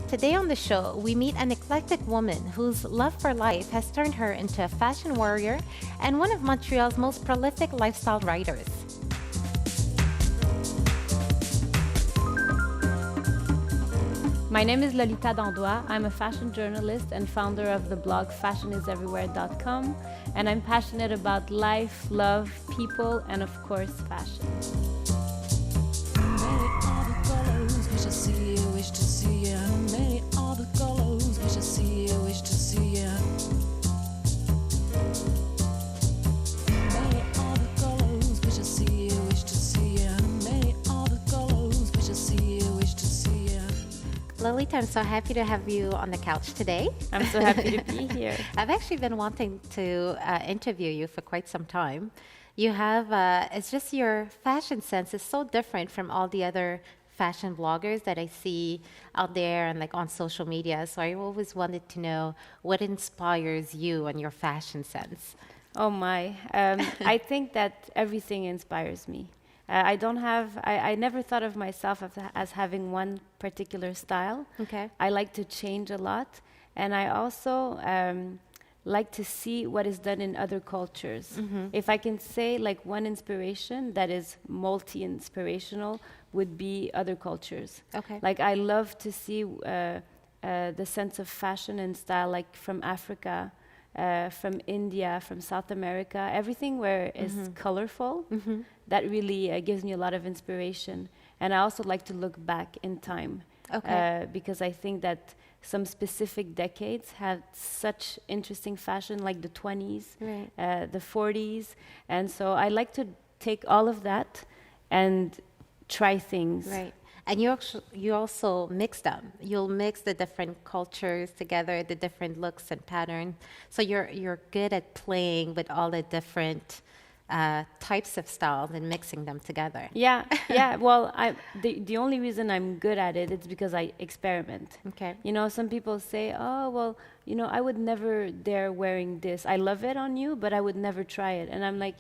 Today on the show, we meet an eclectic woman whose love for life has turned her into a fashion warrior and one of Montreal's most prolific lifestyle writers. My name is Lolita Dandois. I'm a fashion journalist and founder of the blog fashioniseverywhere.com, and I'm passionate about life, love, people, and of course, fashion. Lolita, I'm so happy to have you on the couch today. I'm so happy to be here. I've actually been wanting to interview you for quite some time. You have, it's just your fashion sense is so different from all the other fashion bloggers that I see out there and like on social media. So I always wanted to know what inspires you and your fashion sense. Oh my. I think that everything inspires me. I never thought of myself as having one particular style. Okay. I like to change a lot. And I also like to see what is done in other cultures. Mm-hmm. If I can say like one inspiration that is multi-inspirational would be other cultures. Okay. Like I love to see the sense of fashion and style like from Africa, from India, from South America, everything where is colorful. Mm-hmm. That really gives me a lot of inspiration. And I also like to look back in time. Okay. Because I think that some specific decades had such interesting fashion, like the 20s, Right. the 40s. And so I like to take all of that and try things. Right. And you also mix them. You'll mix the different cultures together, the different looks and patterns. So you're good at playing with all the different types of styles and mixing them together. Yeah, yeah. Well, the only reason I'm good at it is because I experiment. Okay. You know, some people say, oh, well, you know, I would never dare wearing this. I love it on you, but I would never try it. And I'm like,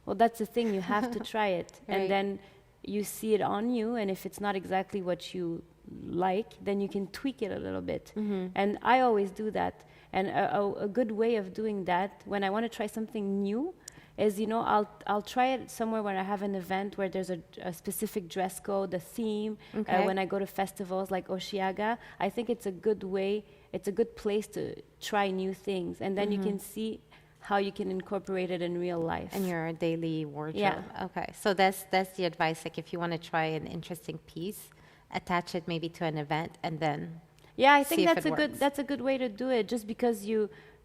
well, that's the thing. You have to try it. Right. And then you see it on you. And if it's not exactly what you like, then you can tweak it a little bit. Mm-hmm. And I always do that. And a good way of doing that when I want to try something new is, you know, I'll try it somewhere when I have an event where there's a specific dress code, a theme. Okay. When I go to festivals like Oshiaga, I think it's a good way, it's a good place to try new things. And then you can see how you can incorporate it in real life. In your daily wardrobe. Yeah. Okay. So that's the advice. Like if you want to try an interesting piece, attach it maybe to an event and then Yeah, I see think if that's a good way to do it, just because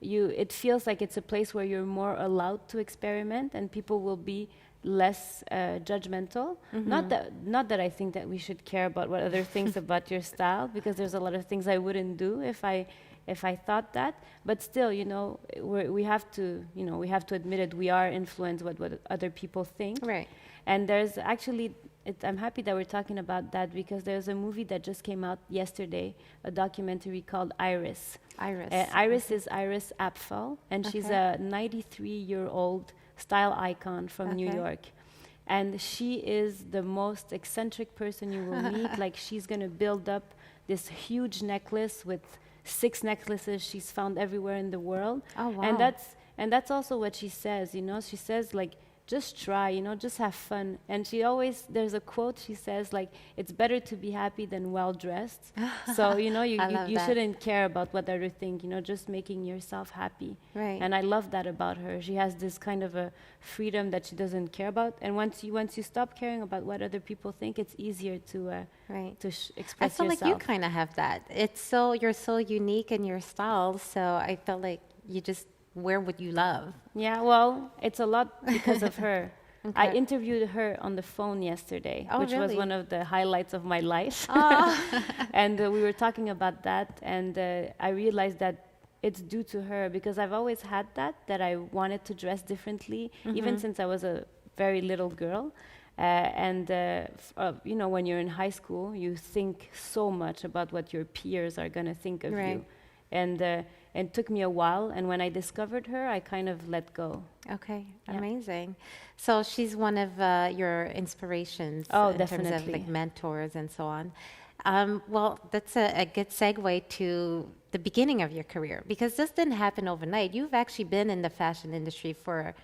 it feels like it's a place where you're more allowed to experiment and people will be less judgmental. Not that I think that we should care about what other things about your style, because there's a lot of things I wouldn't do if I thought that. But still, you know, we have to admit it. We are influenced by what other people think. Right. And there's actually, I'm happy that we're talking about that, because there's a movie that just came out yesterday, a documentary called Iris. Iris. Iris is Iris Apfel, and she's a 93-year-old style icon from New York. And she is the most eccentric person you will meet. Like, she's going to build up this huge necklace with 6 necklaces she's found everywhere in the world. Oh, wow. And that's also what she says, you know. She says, like, just try, you know, just have fun. And there's a quote she says, like, it's better to be happy than well-dressed. So, you know, you shouldn't care about what others think, you know, just making yourself happy. Right. And I love that about her. She has this kind of a freedom that she doesn't care about. And once you stop caring about what other people think, it's easier to express I feel yourself. like you kind of have that. You're so unique in your style. So I felt like you just wear what you love. Yeah, well, it's a lot because of her. Okay. I interviewed her on the phone yesterday, Oh, which was really? one of the highlights of my life. Oh. And we were talking about that, and I realized that it's due to her, because I've always had that I wanted to dress differently, even since I was a very little girl. You know, when you're in high school, you think so much about what your peers are going to think of Right. you. And it took me a while, and when I discovered her, I kind of let go. Okay, Yeah. amazing. So she's one of your inspirations Oh, in terms of definitely. like mentors and so on. Well, that's a good segue to the beginning of your career because this didn't happen overnight. You've actually been in the fashion industry for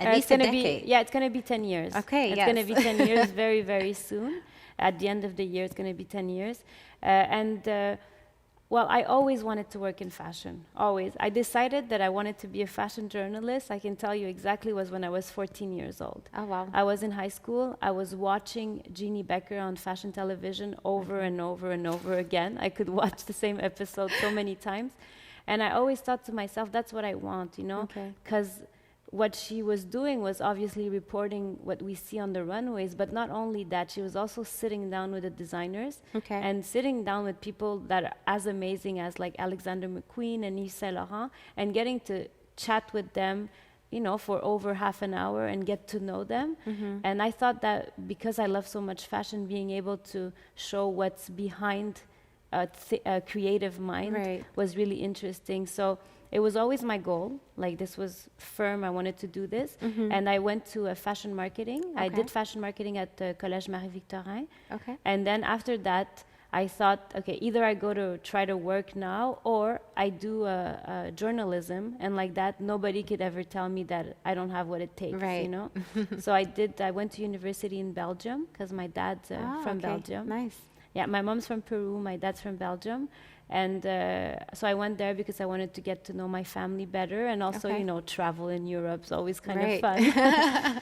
at least It's a gonna be decade. yeah, it's gonna be 10 years. Okay, It's gonna yes. be 10 years very very soon. At the end of the year, it's gonna be 10 years, and well, I always wanted to work in fashion. Always, I decided that I wanted to be a fashion journalist. I can tell you exactly was when I was 14 years old. Oh, wow. I was in high school. I was watching Jeannie Becker on fashion television over and over and over again. I could watch the same episode so many times, and I always thought to myself, that's what I want, you know, Okay. because what she was doing was obviously reporting what we see on the runways, but not only that, she was also sitting down with the designers Okay. and sitting down with people that are as amazing as like Alexander McQueen and Yves Saint Laurent and getting to chat with them, you know, for over half an hour and get to know them. And I thought that because I love so much fashion, being able to show what's behind a creative mind Right. was really interesting. So it was always my goal. Like this was firm. I wanted to do this, and I went to fashion marketing. I Okay. did fashion marketing at the Collège Marie Victorin, Okay. and then after that, I thought, okay, either I go to try to work now, or I do journalism, and like that, nobody could ever tell me that I don't have what it takes. Right. You know. So I did. I went to university in Belgium because my dad's Ah, from okay. Belgium. Nice. Yeah, my mom's from Peru, my dad's from Belgium. And so I went there because I wanted to get to know my family better and also, Okay. you know, travel in Europe's always kind Right. of fun.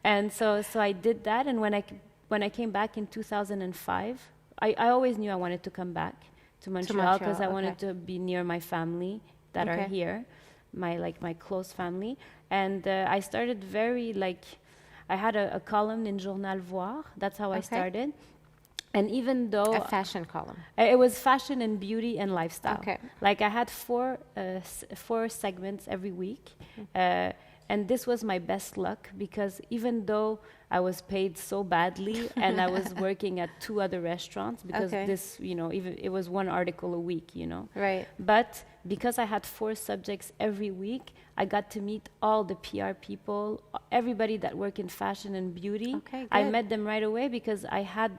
And so I did that. And when I came back in 2005, I always knew I wanted to come back to Montreal because I Montreal, wanted okay. to be near my family that are Okay. here, my close family. And I started I had a column in Journal Voir. That's how I Okay. started. And even though A fashion column. it was fashion and beauty and lifestyle. Okay. Like I had four segments every week, and this was my best luck because even though I was paid so badly and I was working at 2 other restaurants because Okay. this, you know, even it was 1 article a week, you know. Right. But because I had 4 subjects every week, I got to meet all the PR people, everybody that work in fashion and beauty. Okay, I good. met them right away because I had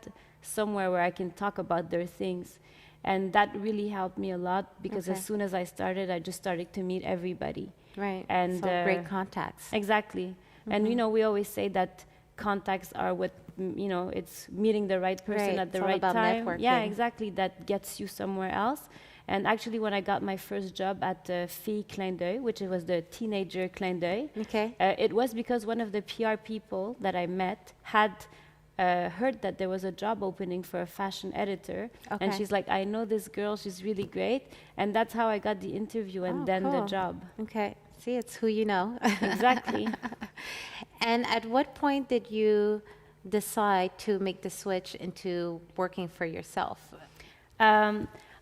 somewhere where I can talk about their things. And that really helped me a lot because Okay. as soon as I started, I just started to meet everybody. Right. And so great contacts. Exactly. And you know, we always say that contacts are what, you know, it's meeting the right person Right, at the it's all right about time. Yeah, networking. exactly. That gets you somewhere else. And actually, when I got my first job at Fille Clin d'œil, which was the teenager Clin d'œil, Okay. it was because one of the PR people that I met had heard that there was a job opening for a fashion editor. And Okay. she's like, I know this girl, she's really great. And that's how I got the interview and Oh, then the cool. job. Okay. See, it's who you know. Exactly. And at what point did you decide to make the switch into working for yourself?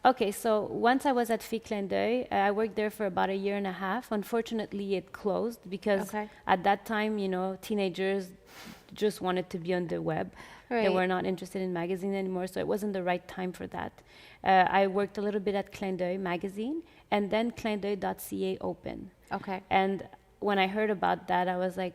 Okay, so once I was at Fille Clin d'œil, I worked there for about 1.5 years. Unfortunately, it closed because Okay. at that time, you know, teenagers just wanted to be on the web. They Right. were not interested in magazine anymore, so it wasn't the right time for that. I worked a little bit at Clin d'œil magazine, and then clindeuil.ca opened. Okay. And when I heard about that, I was like,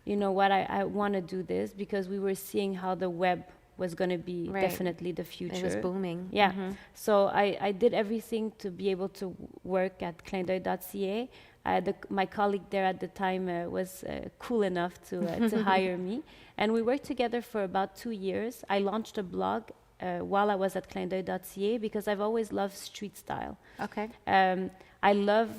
you know what, I want to do this because we were seeing how the web was going to be Right. definitely the future. It was booming. Yeah. Mhm. So I did everything to be able to work at clindeuil.ca. My colleague there at the time was cool enough to hire me. And we worked together for about 2 years. I launched a blog while I was at clindeuil.ca because I've always loved street style. Okay. I love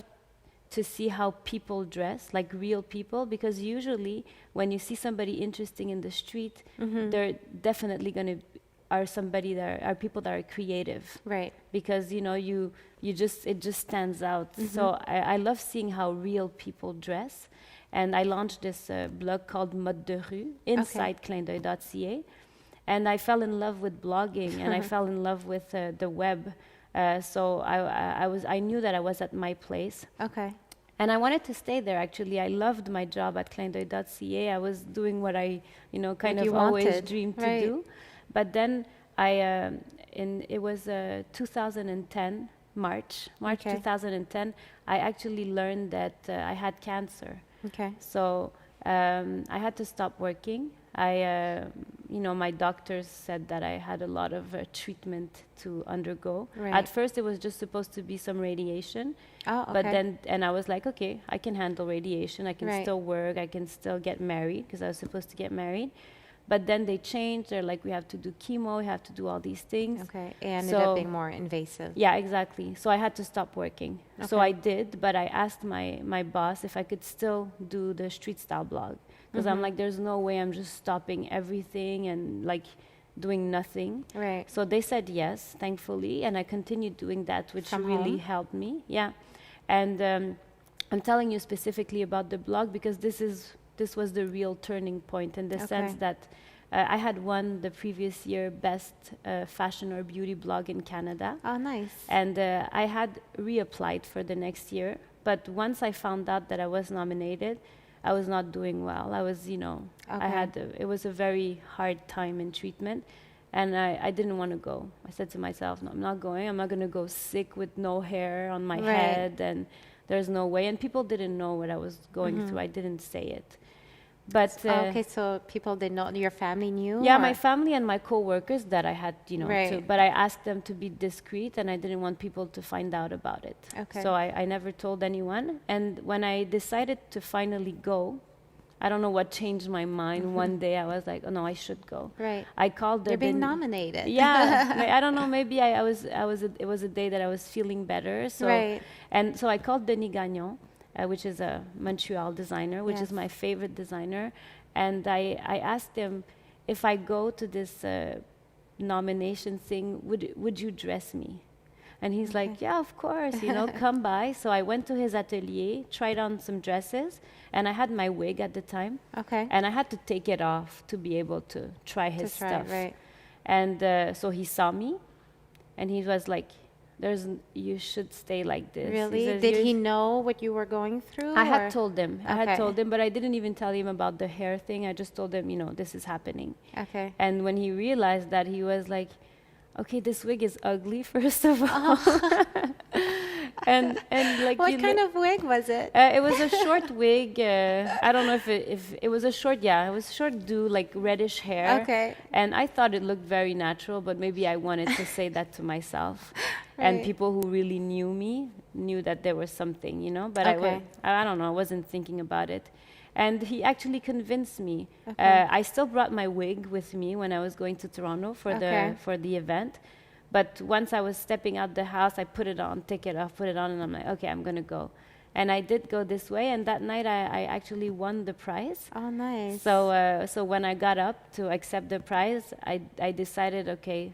to see how people dress, like real people, because usually when you see somebody interesting in the street, they're definitely going to are people that are creative, Right. because you know it just stands out. So I love seeing how real people dress, and I launched this blog called Mode de Rue inside clindeuil.ca, and I fell in love with blogging and I fell in love with the web. So I knew that I was at my place. Okay. And I wanted to stay there, actually. I loved my job at clindeuil.ca. I was doing what I, kind What of you always wanted, dreamed to right. do. But then it was 2010, March Okay. 2010, I actually learned that I had cancer. Okay. So I had to stop working. My doctors said that I had a lot of treatment to undergo. Right. At first, it was just supposed to be some radiation. Oh, okay. But then, and I was like, okay, I can handle radiation. I can Right. still work. I can still get married because I was supposed to get married. But then they changed. They're like, we have to do chemo. We have to do all these things. Okay. It ended So- up being more invasive. Yeah, exactly. So I had to stop working. So Okay. I did, but I asked my boss if I could still do the street style blog. Because I'm like, there's no way I'm just stopping everything and like doing nothing. Right. So they said yes, thankfully, and I continued doing that, which From really home? helped me. Yeah, and I'm telling you specifically about the blog because this was the real turning point in the sense Okay. that I had won the previous year best fashion or beauty blog in Canada, Oh, nice. and I had reapplied for the next year. But once I found out that I was nominated, I was not doing well. I was, Okay. it was a very hard time in treatment. And I didn't want to go. I said to myself, no, I'm not going. I'm not going to go sick with no hair on my Right. head. And there's no way. And people didn't know what I was going through. I didn't say it. But Okay, so people didn't know, your family knew? yeah, or- my family and my coworkers that I had, Right. but I asked them to be discreet and I didn't want people to find out about it. Okay. So I never told anyone. And when I decided to finally go, I don't know what changed my mind. One day I was like, oh no, I should go. Right. I called the You're being den- nominated. Yeah, I don't know. Maybe it was a day that I was feeling better. So Right. and so I called Denis Gagnon, which is a Montreal designer, which is Yes. my favorite designer, and I asked him if I go to this nomination thing, would you dress me? And he's like, yeah, of course, come by. So I went to his atelier, tried on some dresses, and I had my wig at the time. Okay. And I had to take it off to be able to try his To try, stuff. right. And so he saw me, and he was like, you should stay like this. He Really? says, Did "You're- he know what you were going through? I had or- told him. I Okay. had told him, but I didn't even tell him about the hair thing. I just told him, this is happening. Okay. And when he realized that, he was like, okay, this wig is ugly, first of all. and like What you kind look- of wig was it? it was a short wig. I don't know if it was a short, it was short do, like reddish hair. Okay. And I thought it looked very natural, but maybe I wanted to say that to myself. And Right. people who really knew me knew that there was something, But Okay. I don't know, I wasn't thinking about it. And he actually convinced me. Okay. I still brought my wig with me when I was going to Toronto Okay. for the event. But once I was stepping out the house, I put it on, take it off, put it on, and I'm like, okay, I'm gonna go. And I did go this way, and that night I actually won the prize. Oh, nice. So when I got up to accept the prize, I decided, okay,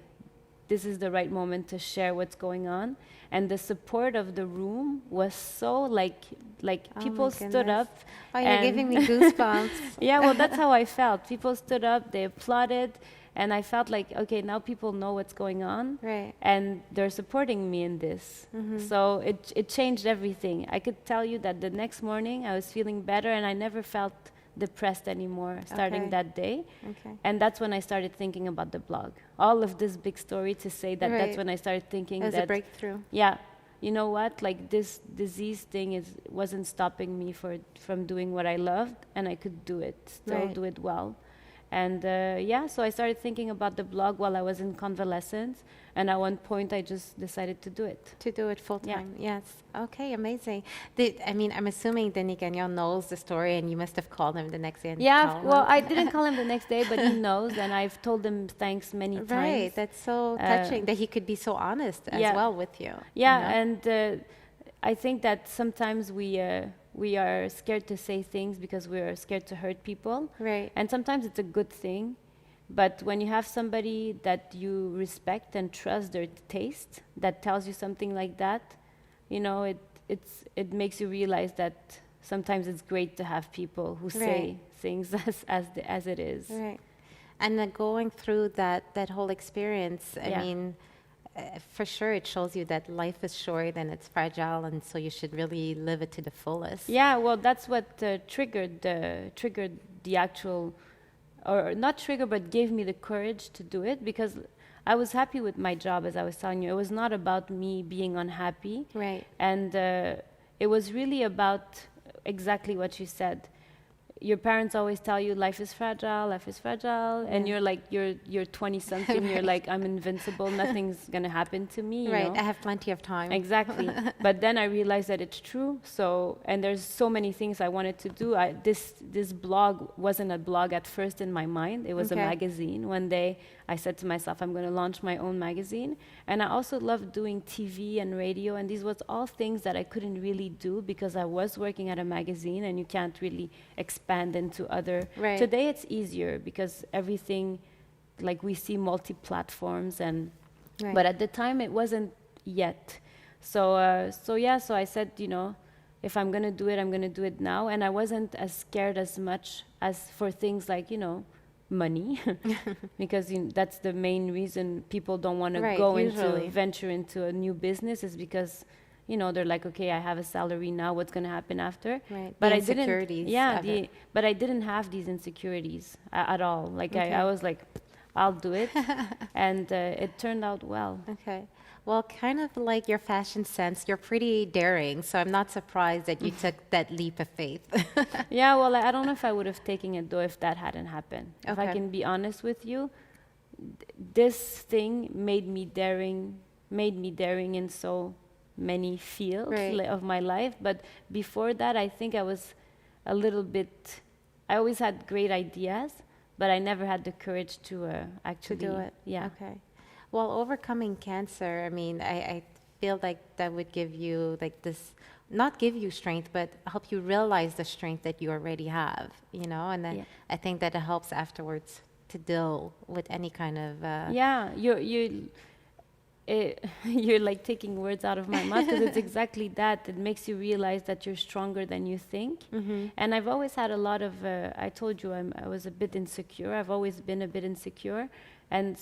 this is the right moment to share what's going on. And the support of the room was so like Oh people my stood goodness. up. Oh, you're and- giving me goosebumps. Yeah, well, that's how I felt. People stood up, they applauded, and I felt like, okay, now people know what's going on. Right. And they're supporting me in this. So it changed everything. I could tell you that the next morning I was feeling better and I never felt depressed anymore starting Okay. that day. Okay. And that's when I started thinking about the blog. All of this big story to say that Right. that's when I started thinking It was that, a breakthrough. yeah, you know what? Like this disease thing wasn't stopping me from doing what I loved, and I could do it, still Right. do it well. And so I started thinking about the blog while I was in convalescence, and at one point I just decided to do it. To do it full Yeah. time. Yes. Okay, amazing. I'm assuming Denis Gagnon knows the story, and you must have called him the next day. And Yeah, told well, him. I didn't call him the next day, but he knows, and I've told him thanks many times. Right. That's so touching that he could be so honest as yeah. well with you. Yeah, you know? and I think that sometimes we are scared to say things because we are scared to hurt people. Right. And sometimes it's a good thing. But when you have somebody that you respect and trust their taste that tells you something like that, it makes you realize that sometimes it's great to have people who say Right. things as it is. Right. And then going through that whole experience, I Yeah. mean, for sure it shows you that life is short and it's fragile, and so you should really live it to the fullest. Yeah, well, that's what triggered the actual, or not trigger, but gave me the courage to do it, because I was happy with my job, as I was telling you. It was not about me being unhappy. Right. And it was really about exactly what you said. your parents always tell you life is fragile, and you're like you're 20 something, you're like, I'm invincible, nothing's gonna happen to me, you Right. know? I have plenty of time. Exactly. But then I realized that it's true. So, and there's so many things I wanted to do. This blog wasn't a blog at first in my mind. It was a Okay. magazine. One day I said to myself, I'm going to launch my own magazine. And I also loved doing TV and radio. And these was all things that I couldn't really do because I was working at a magazine and you can't really expand into other. Right. Today it's easier because everything, like we see multi-platforms and, Right. but at the time it wasn't yet. So I said, you know, if I'm gonna do it, I'm gonna do it now. And I wasn't as scared as much as for things like, you know, money, because that's the main reason people don't want to Right, go usually. into venture into a new business is because, you know, they're like, okay, I have a salary now. What's gonna happen after? Right. But The I didn't. insecurities Yeah, of it. but I didn't have these insecurities at all. Like Okay. I was like, I'll do it, and it turned out well. Okay. Well, kind of like your fashion sense, you're pretty daring, so I'm not surprised that you took that leap of faith. Yeah, well, I don't know if I would have taken it though if that hadn't happened. If I Okay. can be honest with you, this thing made me daring in so many fields Right. of my life. But before that, I think I was a little bit. I always had great ideas, but I never had the courage to To actually do it. Yeah. Okay. Well, overcoming cancer, I mean, I feel like that would give you like this, not give you strength, but help you realize the strength that you already have, you know, and then Yeah. I think that it helps afterwards to deal with any kind of, Yeah, you're like taking words out of my mouth because it's exactly that. It makes you realize that you're stronger than you think. And I've always had a lot of. I told you I was a bit insecure. I've always been a bit insecure, and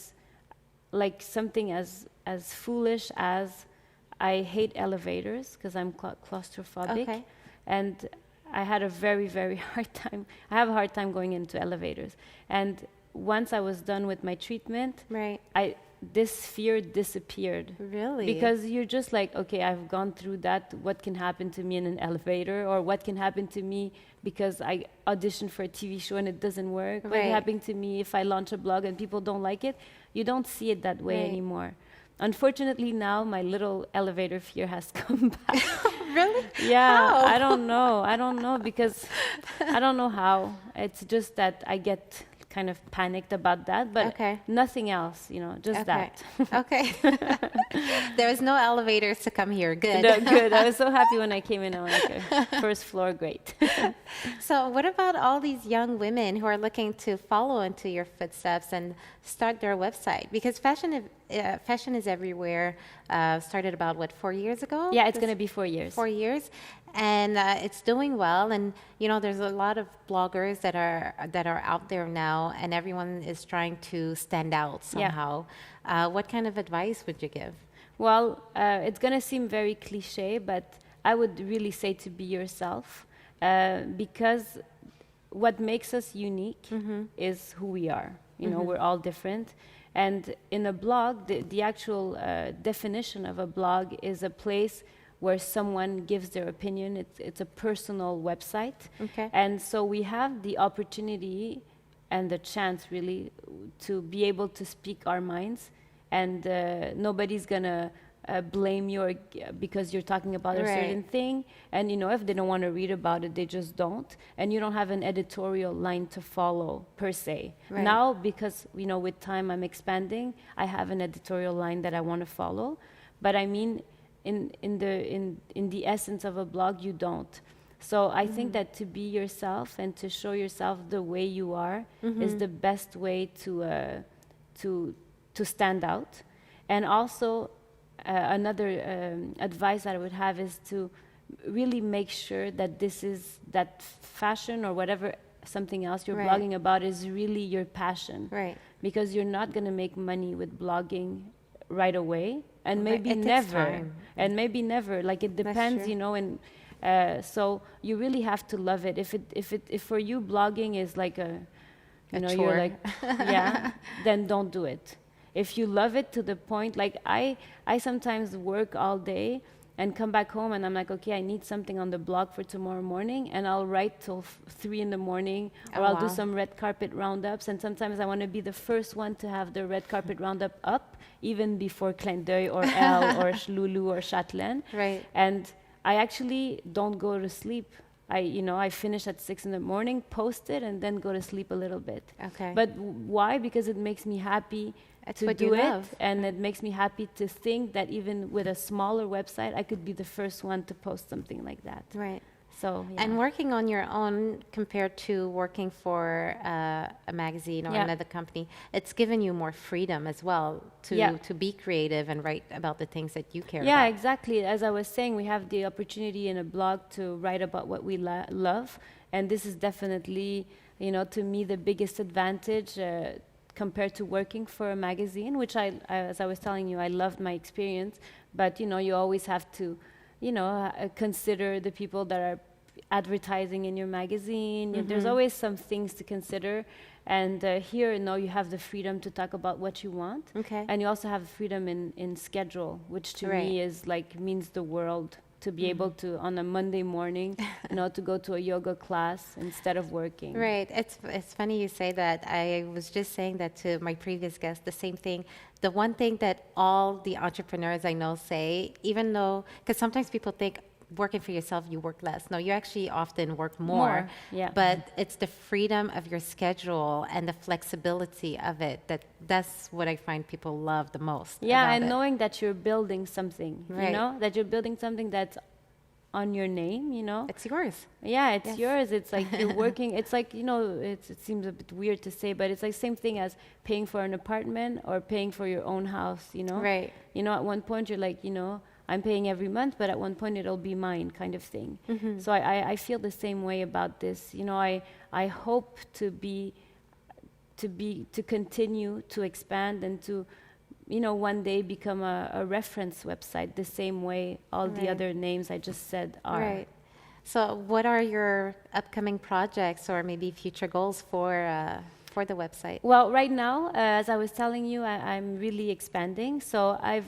like something as foolish as I hate elevators because I'm claustrophobic, Okay. and I had a very very hard time. I have a hard time going into elevators, and once I was done with my treatment, Right. this fear disappeared. Really? Because you're just like, okay, I've gone through that. What can happen to me in an elevator? Or what can happen to me because I auditioned for a TV show and it doesn't work? What Right. happened to me if I launch a blog and people don't like it? You don't see it that way Right. anymore. Unfortunately, now my little elevator fear has come back. Really? Yeah, How? I don't know. I don't know because I don't know how. It's just that I get kind of panicked about that, but Okay. nothing else, you know, just Okay. that. Okay. There was no elevators to come here. Good. No, good. I was so happy when I came in. I'm like, first floor, great. So, what about all these young women who are looking to follow into your footsteps and start their website? Because fashion is everywhere. Started about what, 4 years ago? Yeah, it's This- going to be 4 years. 4 years, and it's doing well. And you know, there's a lot of bloggers that are out there now, and everyone is trying to stand out Yeah. somehow. What kind of advice would you give? Well, it's going to seem very cliche, but I would really say to be yourself because what makes us unique is who we are. You know, we're all different. And in a blog, the actual definition of a blog is a place where someone gives their opinion. It's a personal website. Okay. And so we have the opportunity and the chance really to be able to speak our minds, and nobody's gonna blame you because you're talking about a Right. certain thing. And you know, if they don't want to read about it, they just don't. And you don't have an editorial line to follow per se. Right. Now, because you know, with time I'm expanding, I have an editorial line that I want to follow. But I mean, in the essence of a blog, you don't. So I think that to be yourself and to show yourself the way you are is the best way to stand out. And also, another advice that I would have is to really make sure that that fashion or whatever something else you're Right. blogging about is really your passion. Right. Because you're not going to make money with blogging right away, and Right, maybe it takes never, time. and maybe never. Like it That's depends, true. you know. And so you really have to love it. If for you blogging is like a you're chore. like, yeah, then don't do it. If you love it to the point, like I sometimes work all day, and come back home and I'm like, okay, I need something on the blog for tomorrow morning, and I'll write till 3 in the morning, or Oh, I'll do wow. some red carpet roundups, and sometimes I want to be the first one to have the red carpet roundup up, even before Clin d'œil or Elle or Lulu or Châtelaine. Right. And I actually don't go to sleep. I finish at 6 in the morning, post it, and then go to sleep a little bit. Okay. But why? Because it makes me happy That's to what do you it, love. and it makes me happy to think that even with a smaller website, I could be the first one to post something like that. Right. So, yeah. And working on your own compared to working for a magazine or Yeah. another company, it's given you more freedom as well Yeah. to be creative and write about the things that you care Yeah, about. exactly. As I was saying, we have the opportunity in a blog to write about what we love, and this is definitely, to me, the biggest advantage compared to working for a magazine, which as I was telling you, I loved my experience, but you always have to, consider the people that are advertising in your magazine. There's always some things to consider, and here, you have the freedom to talk about what you want. Okay. And you also have freedom in schedule, which to me Right. is means the world, to be able to, on a Monday morning, to go to a yoga class instead of working. Right. It's funny you say that. I was just saying that to my previous guest, the same thing. The one thing that all the entrepreneurs I know say, even though, because sometimes people think working for yourself, you work less. No, you actually often work more. Yeah. But it's the freedom of your schedule and the flexibility of it that's what I find people love the most. Yeah, about and it. knowing that you're building something, Right. that you're building something that's on your name, It's yours. Yeah, it's Yes. yours. It's like you're working. It's like, it seems a bit weird to say, but it's like same thing as paying for an apartment or paying for your own house, Right. At one point you're like, I'm paying every month, but at one point it'll be mine, kind of thing. So I feel the same way about this. I hope to continue to expand and to, one day become a reference website the same way all the Right. other names I just said are. Right. So what are your upcoming projects or maybe future goals for the website? Well, right now, as I was telling you, I'm really expanding. So as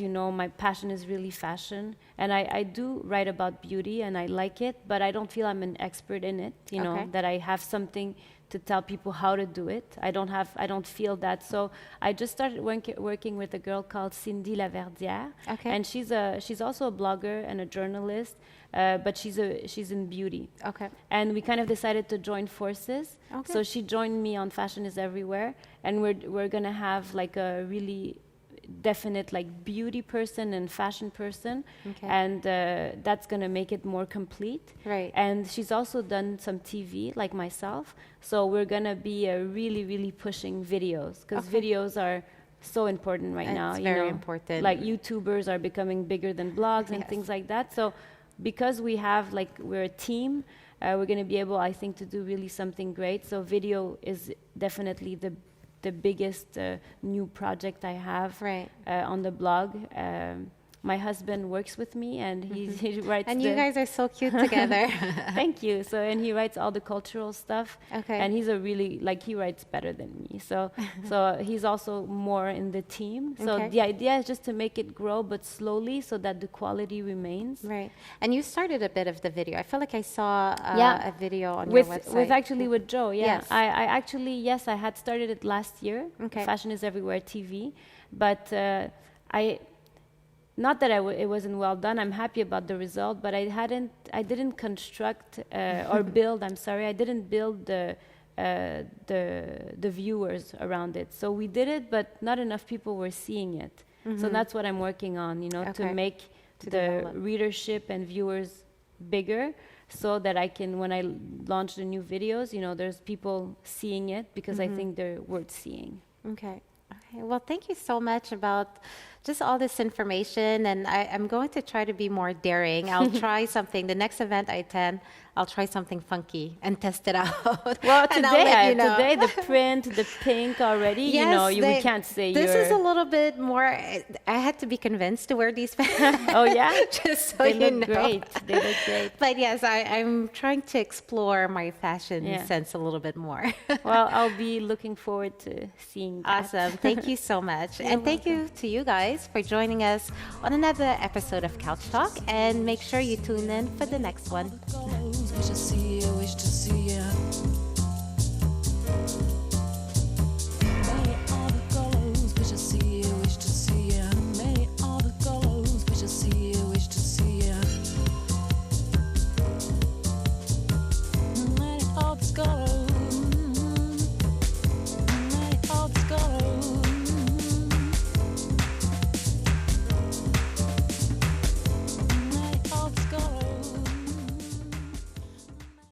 you know, my passion is really fashion, and I do write about beauty, and I like it, but I don't feel I'm an expert in it. Okay. That I have something to tell people how to do it. I don't feel that. So I just started working with a girl called Cindy Laverdière, Okay. and she's also a blogger and a journalist, but she's in beauty. Okay. And we kind of decided to join forces. Okay. So she joined me on Fashion is Everywhere, and we're gonna have like a really definite beauty person and fashion person, Okay. and that's gonna make it more complete. Right. And she's also done some TV like myself, so we're gonna be really, really pushing videos, because Okay. videos are so important right now. It's very important. Like YouTubers are becoming bigger than blogs and Yes. things like that. So because we're a team, we're going to be able, I think, to do really something great. So video is definitely the biggest new project I have Right. on the blog. My husband works with me, and he writes. And you guys are so cute together. Thank you. So, and he writes all the cultural stuff. Okay. And he's a really he writes better than me. So he's also more in the team. So Okay. the idea is just to make it grow, but slowly, so that the quality remains. Right. And you started a bit of the video. I feel like I saw Yeah. a video on with your website. with Joe, yeah. Yes. I actually, yes, I had started it last year. Okay. Fashion is Everywhere TV, but not that it wasn't well done. I'm happy about the result, but I didn't construct or build. I'm sorry, I didn't build the viewers around it. So we did it, but not enough people were seeing it. So that's what I'm working on, to Okay. make To the develop. readership and viewers bigger, so that I can, when I launch the new videos, there's people seeing it, because I think they're worth seeing. Okay. Okay. Well, thank you so much about just all this information. And I'm going to try to be more daring. I'll try something. The next event I attend, I'll try something funky and test it out. Well, And I'll let you know. today the print, the pink already, Yes, we can't say this you're... is a little bit more. I had to be convinced to wear these pants. Oh, yeah? Just so They you look know. great. They look great. But yes, I'm trying to explore my fashion Yeah. sense a little bit more. Well, I'll be looking forward to seeing that. Awesome. Thank you so much. And thank you to you guys guys, for joining us on another episode of Couch Talk, and make sure you tune in for the next one. Wish to see you, wish to see you.